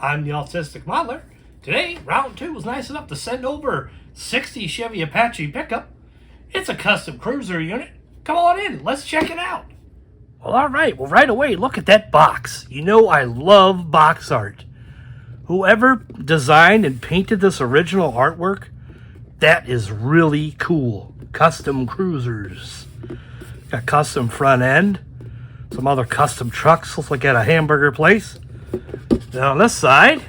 I'm the Autistic Modeler. Today, round 2 was nice enough to send over 60 Chevy Apache pickup. It's a custom cruiser unit. Come on in, let's check it out. Well, alright, right away, look at that box. You know I love box art. Whoever designed and painted this original artwork, that is really cool. Custom cruisers. Got custom front end. Some other custom trucks. Looks like at a hamburger place. Now on this side,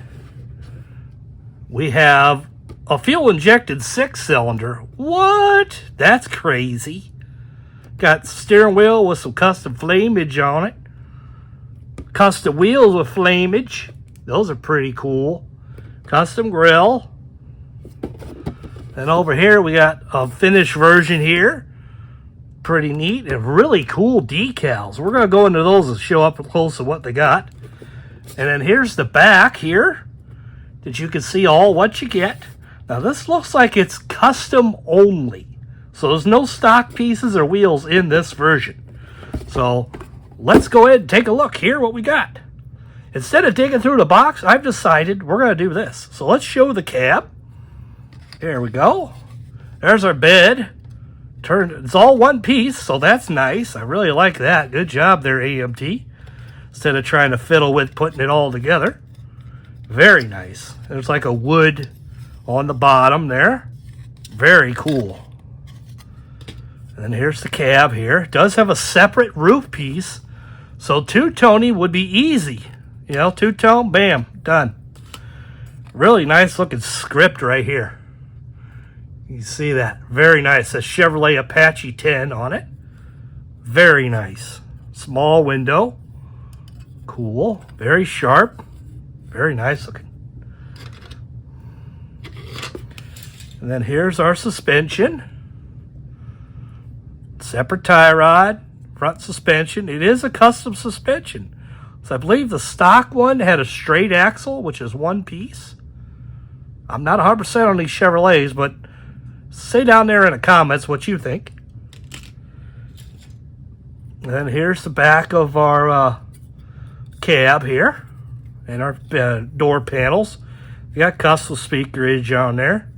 we have a fuel-injected 6-cylinder. What? That's crazy. Got steering wheel with some custom flamage on it. Custom wheels with flamage. Those are pretty cool. Custom grill. And over here we got a finished version here. Pretty neat and really cool decals. We're going to go into those and show up close to what they got. And then here's the back here that you can see all what you get. Now this looks like it's custom only. So there's no stock pieces or wheels in this version. So let's go ahead and take a look here what we got. Instead of digging through the box, I've decided we're going to do this. So let's show the cab. There we go. There's our bed. It's all one piece, so that's nice. I really like that. Good job there, AMT. Instead of trying to fiddle with putting it all together. Very nice. There's like a wood on the bottom there. Very cool. And then here's the cab here. It does have a separate roof piece, so two-toning would be easy. You know, two-tone, bam, done. Really nice looking script right here. You see that. Very nice. A Chevrolet Apache 10 on it. Very nice. Small window. Cool. Very sharp. Very nice looking. And then here's our suspension. Separate tie rod. Front suspension. It is a custom suspension. So I believe the stock one had a straight axle, which is one piece. I'm not 100% on these Chevrolets, but say down there in the comments what you think. And then here's the back of our cab here. And our door panels. We got custom speakerage on there.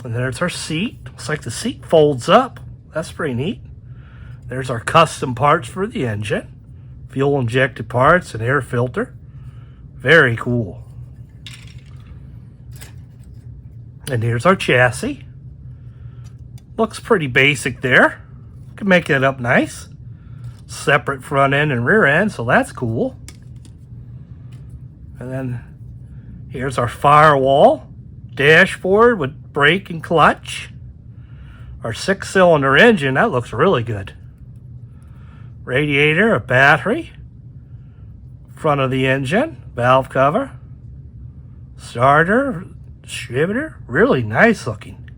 And there's our seat. Looks like the seat folds up. That's pretty neat. There's our custom parts for the engine. Fuel injected parts and air filter. Very cool. And here's our chassis. Looks pretty basic there. Can make that up nice. Separate front end and rear end, so that's cool. And then here's our firewall. Dashboard with brake and clutch. Our 6-cylinder engine, that looks really good. Radiator, a battery. Front of the engine, valve cover. Starter, distributor, really nice looking.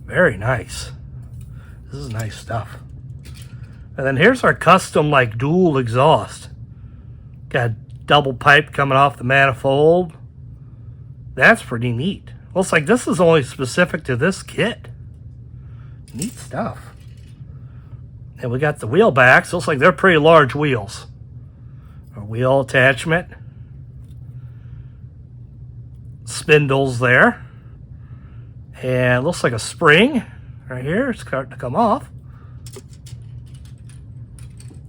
Very nice. This is nice stuff. And then here's our custom like dual exhaust. Got double pipe coming off the manifold. That's pretty neat. Looks like this is only specific to this kit. Neat stuff. And we got the wheel backs. Looks like they're pretty large wheels. A wheel attachment. Spindles there. And looks like a spring right here. It's starting to come off.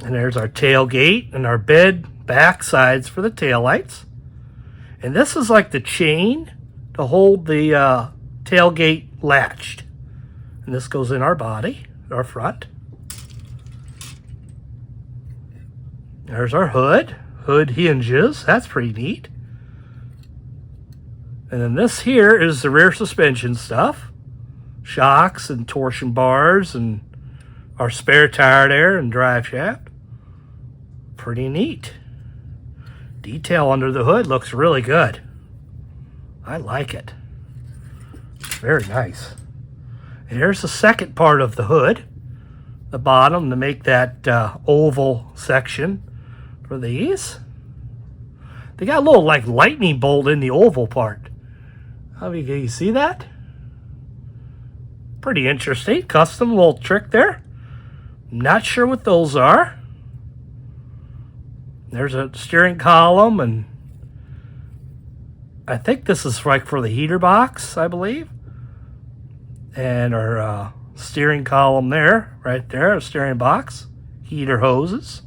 And there's our tailgate and our bed back sides for the taillights. And this is like the chain to hold the tailgate latched. And this goes in our body, our front. There's our hood. Hood hinges. That's pretty neat. And then this here is the rear suspension stuff. Shocks and torsion bars and our spare tire there and drive shaft. Pretty neat. Detail under the hood looks really good. I like it. Very nice. And here's the second part of the hood. The bottom to make that oval section for these. They got a little like lightning bolt in the oval part. How can you see that? Pretty interesting. Custom little trick there. Not sure what those are. There's a steering column, and I think this is like for the heater box, I believe. And our steering column there, right there, a steering box, heater hoses.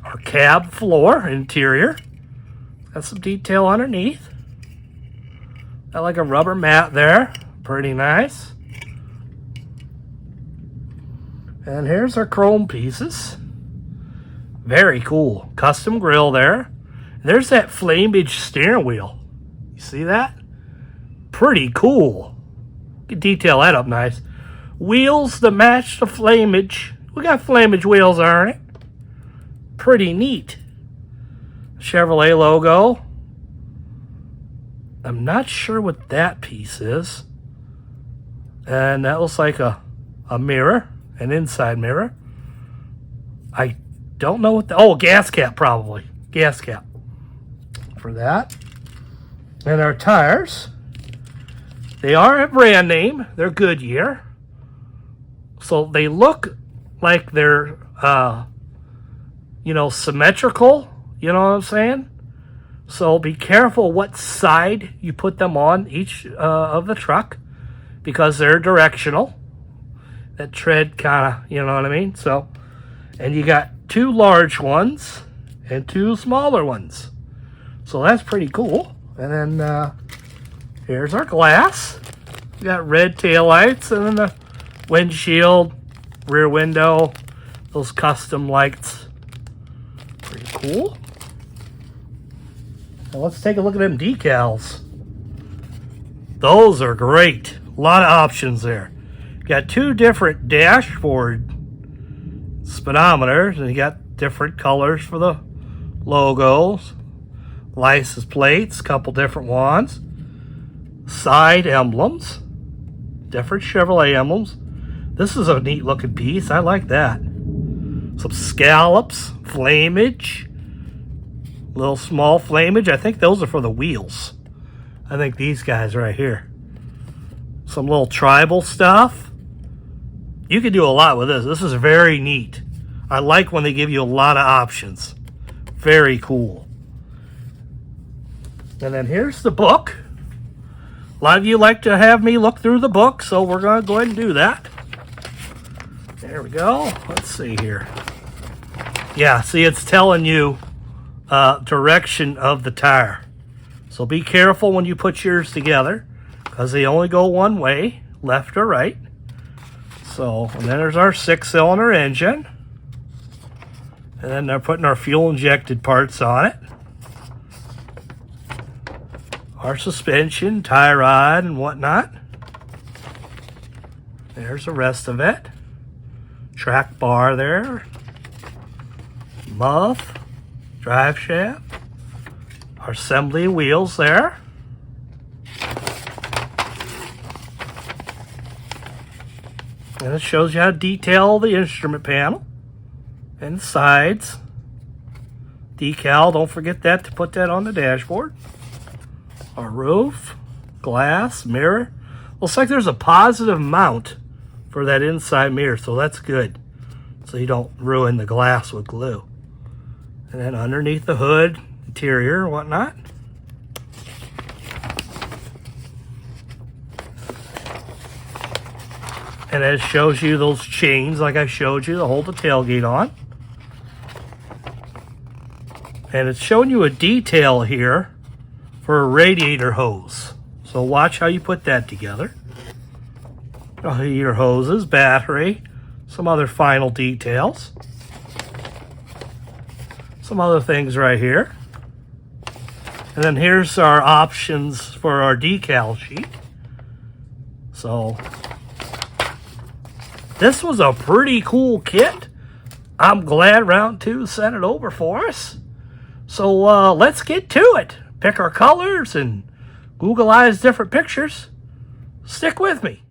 Our cab floor, interior. Got some detail underneath. Got like a rubber mat there, pretty nice. And here's our chrome pieces. Very cool. Custom grill there. There's that flameage steering wheel. You see that? Pretty cool. You can detail that up nice. Wheels that match the flameage. We got flameage wheels, aren't it? Pretty neat. Chevrolet logo. I'm not sure what that piece is. And that looks like a mirror, an inside mirror. I don't know what the, gas cap probably. Gas cap for that. And our tires. They are a brand name. They're Goodyear. So they look like they're, symmetrical. You know what I'm saying? So be careful what side you put them on each of the truck, because they're directional. That tread kind of, you know what I mean? So, and you got 2 large ones and 2 smaller ones. So that's pretty cool. And then here's our glass. We got red taillights, and then the windshield, rear window, those custom lights. Pretty cool. Now let's take a look at them decals. Those are great. A lot of options there. Got 2 different dashboard speedometers, and you got different colors for the logos, license plates, couple different ones, side emblems, different Chevrolet emblems. This is a neat looking piece. I like that. Some scallops, flamage, little small flamage. I think those are for the wheels. I think these guys right here. Some little tribal stuff. You can do a lot with this. This is very neat. I like when they give you a lot of options. Very cool. And then here's the book. A lot of you like to have me look through the book, so we're going to go ahead and do that. There we go. Let's see here. Yeah, see, it's telling you direction of the tire. So be careful when you put yours together, because they only go one way, left or right. So, and then there's our 6-cylinder engine. And then they're putting our fuel injected parts on it. Our suspension, tie rod, and whatnot. There's the rest of it. Track bar there. Muff. Drive shaft. Our assembly wheels there. And it shows you how to detail the instrument panel and sides. Decal, don't forget that, to put that on the dashboard. Our roof, glass, mirror. Looks like there's a positive mount for that inside mirror, so that's good. So you don't ruin the glass with glue. And then underneath the hood, interior and whatnot. And it shows you those chains like I showed you to hold the tailgate on. And it's showing you a detail here for a radiator hose. So watch how you put that together. Your hoses, battery, some other final details. Some other things right here. And then here's our options for our decal sheet. So this was a pretty cool kit. I'm glad round 2 sent it over for us. So let's get to it. Pick our colors and Googleize different pictures. Stick with me.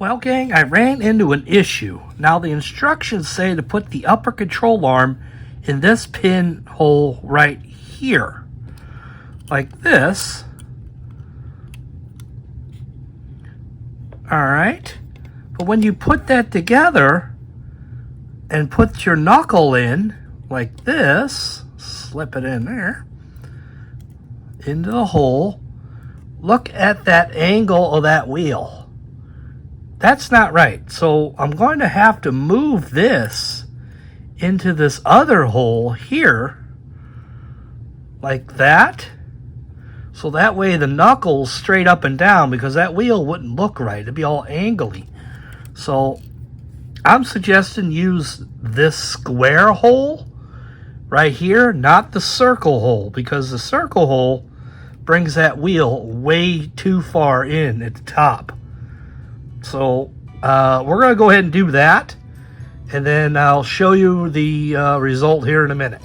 Well, gang, I ran into an issue. Now, the instructions say to put the upper control arm in this pinhole right here. Like this. Alright. But when you put that together and put your knuckle in, like this, slip it in there, into the hole, look at that angle of that wheel. That's not right. So I'm going to have to move this into this other hole here, like that. So that way the knuckles straight up and down, because that wheel wouldn't look right. It'd be all angly. So I'm suggesting use this square hole right here, not the circle hole, because the circle hole brings that wheel way too far in at the top. So we're going to go ahead and do that, and then I'll show you the result here in a minute.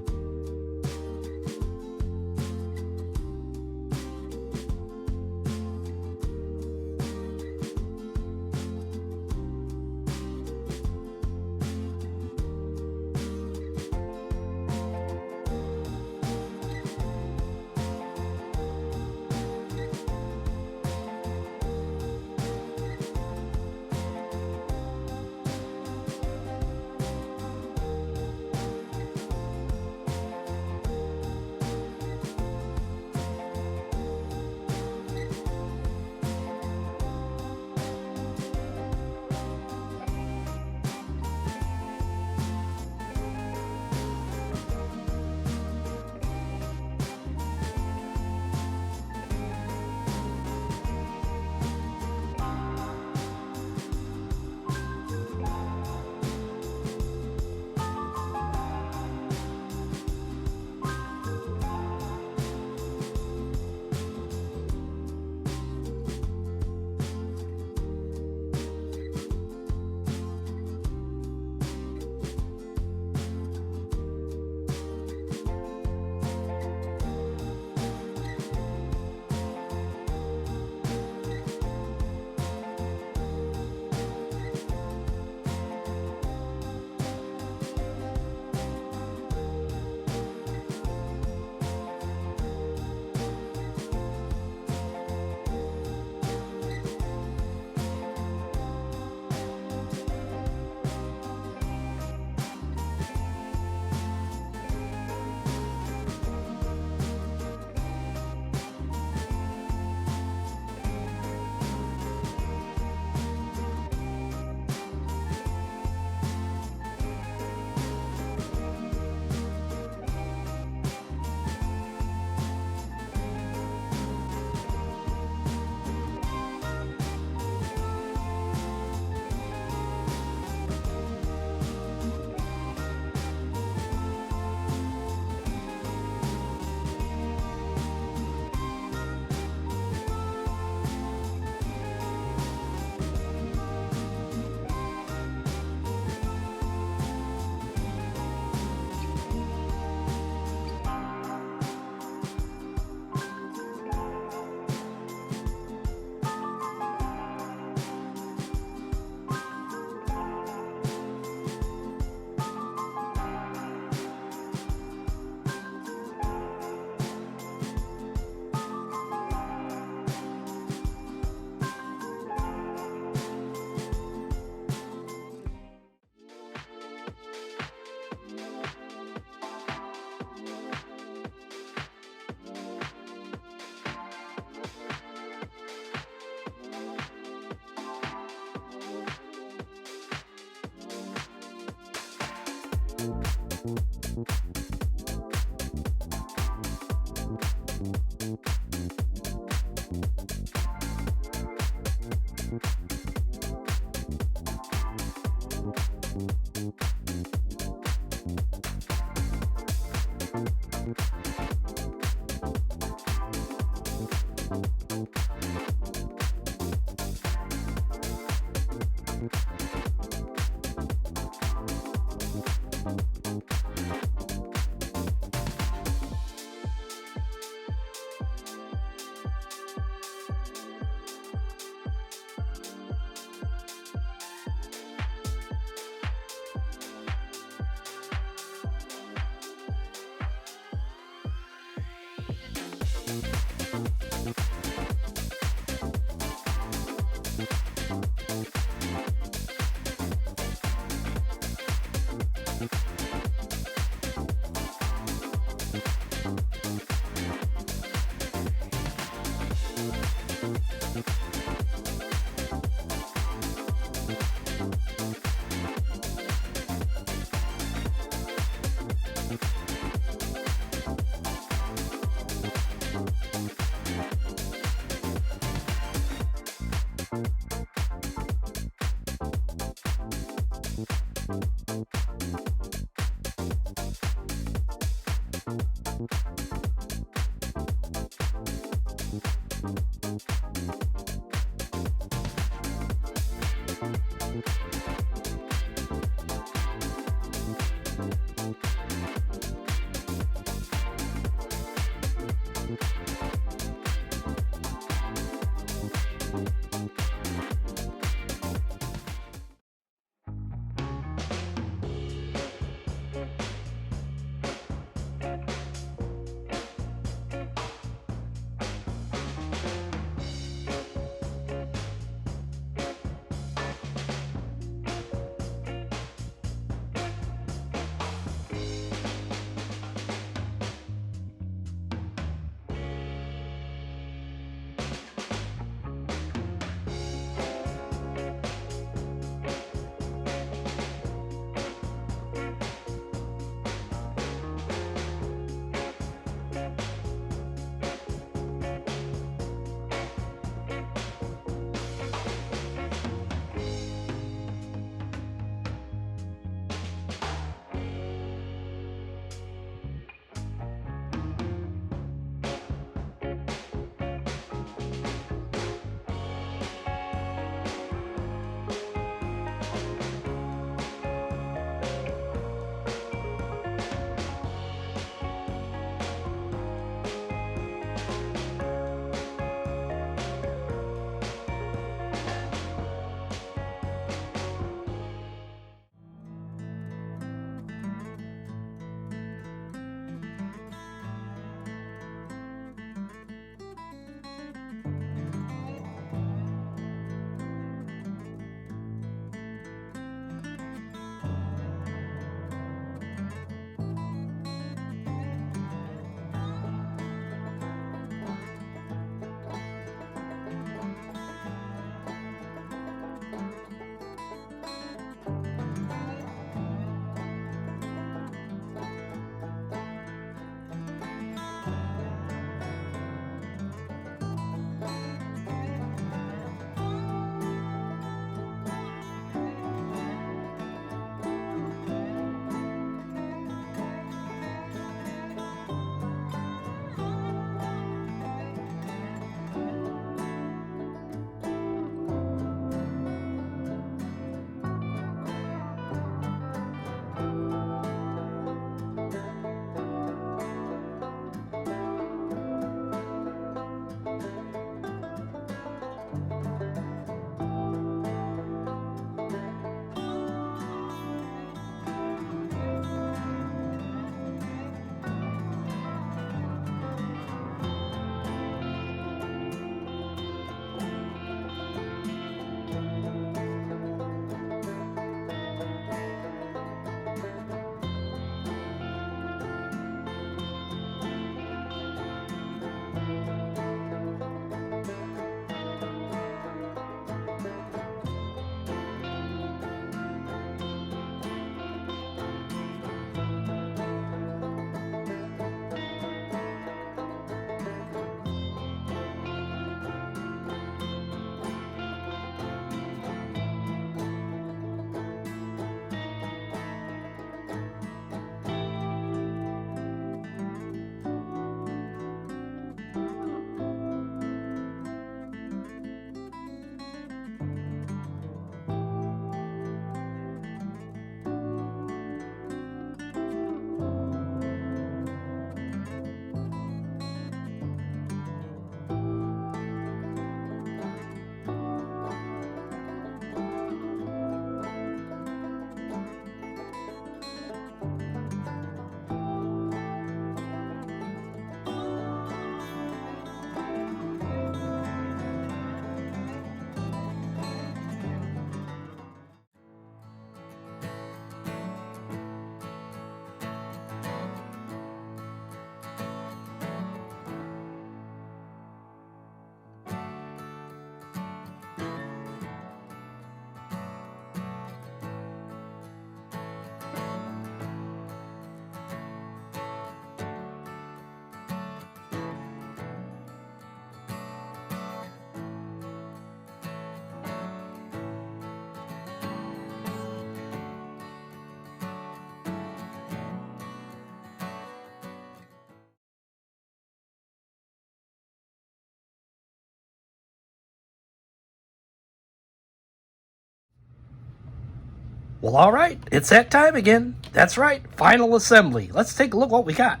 Well, all right, it's that time again. That's right, final assembly. Let's take a look what we got.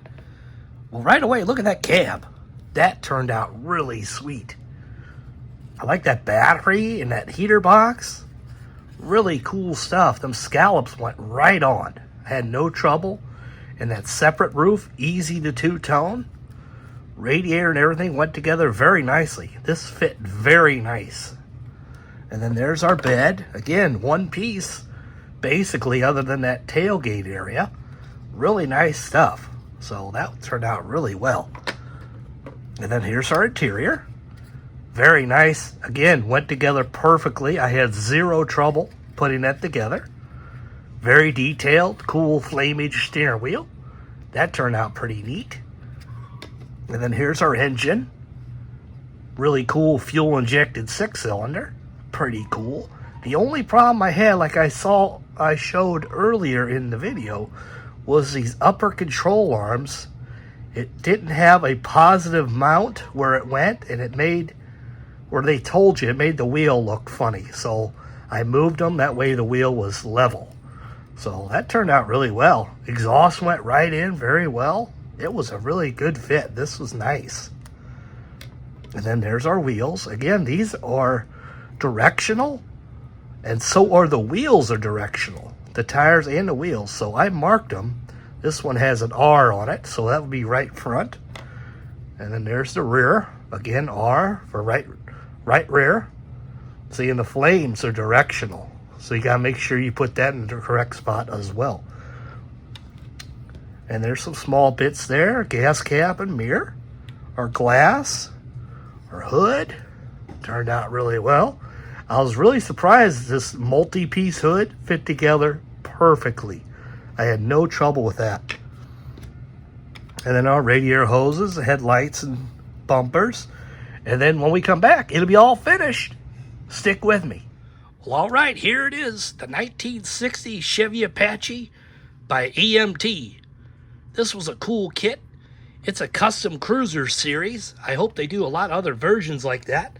Well, right away, look at that cab. That turned out really sweet. I like that battery and that heater box. Really cool stuff. Them scallops went right on. I had no trouble. And that separate roof, easy to two-tone. Radiator and everything went together very nicely. This fit very nice. And then there's our bed. Again, one piece, basically, other than that tailgate area. Really nice stuff. So that turned out really well. And then here's our interior. Very nice. Again, went together perfectly. I had zero trouble putting that together. Very detailed, cool flamage steering wheel. That turned out pretty neat. And then here's our engine. Really cool fuel-injected 6-cylinder. Pretty cool. The only problem I had, like I showed earlier in the video, was these upper control arms. It didn't have a positive mount where it went, and it made, where they told you, it made the wheel look funny. So I moved them, that way the wheel was level. So that turned out really well. Exhaust went right in very well. It was a really good fit. This was nice. And then there's our wheels. Again, these are directional, and so are the wheels are directional. The tires and the wheels. So I marked them. This one has an R on it, so that would be right front. And then there's the rear. Again, R for right rear. See, and the flames are directional. So you gotta make sure you put that in the correct spot as well. And there's some small bits there. Gas cap and mirror. Our glass. Our hood. Turned out really well. I was really surprised this multi-piece hood fit together perfectly. I had no trouble with that. And then our radiator hoses, headlights, and bumpers. And then when we come back, it'll be all finished. Stick with me. Well, all right, here it is, the 1960 Chevy Apache by AMT. This was a cool kit. It's a custom cruiser series. I hope they do a lot of other versions like that.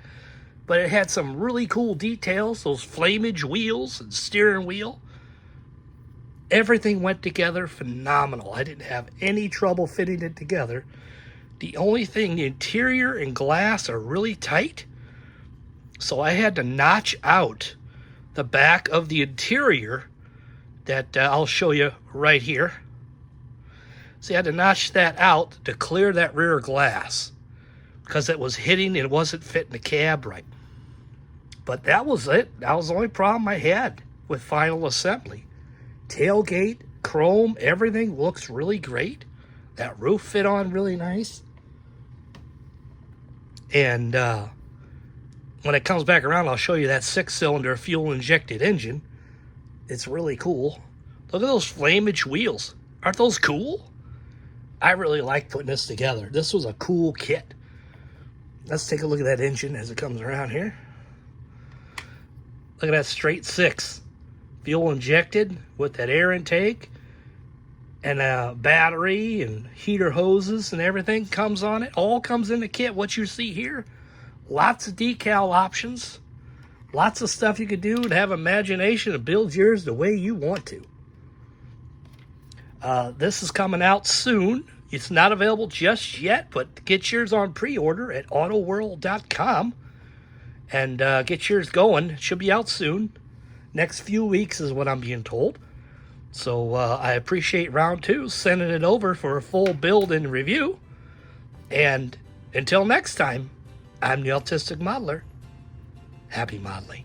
But it had some really cool details, those flamage wheels and steering wheel. Everything went together phenomenal. I didn't have any trouble fitting it together. The only thing, the interior and glass are really tight. So I had to notch out the back of the interior that I'll show you right here. See, I had to notch that out to clear that rear glass because it was hitting and it wasn't fitting the cab right. But that was it. That was the only problem I had with final assembly. Tailgate, chrome, everything looks really great. That roof fit on really nice. And when it comes back around, I'll show you that 6-cylinder fuel-injected engine. It's really cool. Look at those flamage wheels. Aren't those cool? I really like putting this together. This was a cool kit. Let's take a look at that engine as it comes around here. Look at that straight 6. Fuel-injected with that air intake. And a battery and heater hoses and everything comes on it. All comes in the kit, what you see here. Lots of decal options. Lots of stuff you could do to have imagination and build yours the way you want to. This is coming out soon. It's not available just yet, but get yours on pre-order at autoworld.com. And get yours going. It should be out soon. Next few weeks is what I'm being told. So I appreciate Round 2 sending it over for a full build and review. And until next time, I'm the Autistic Modeler. Happy modeling.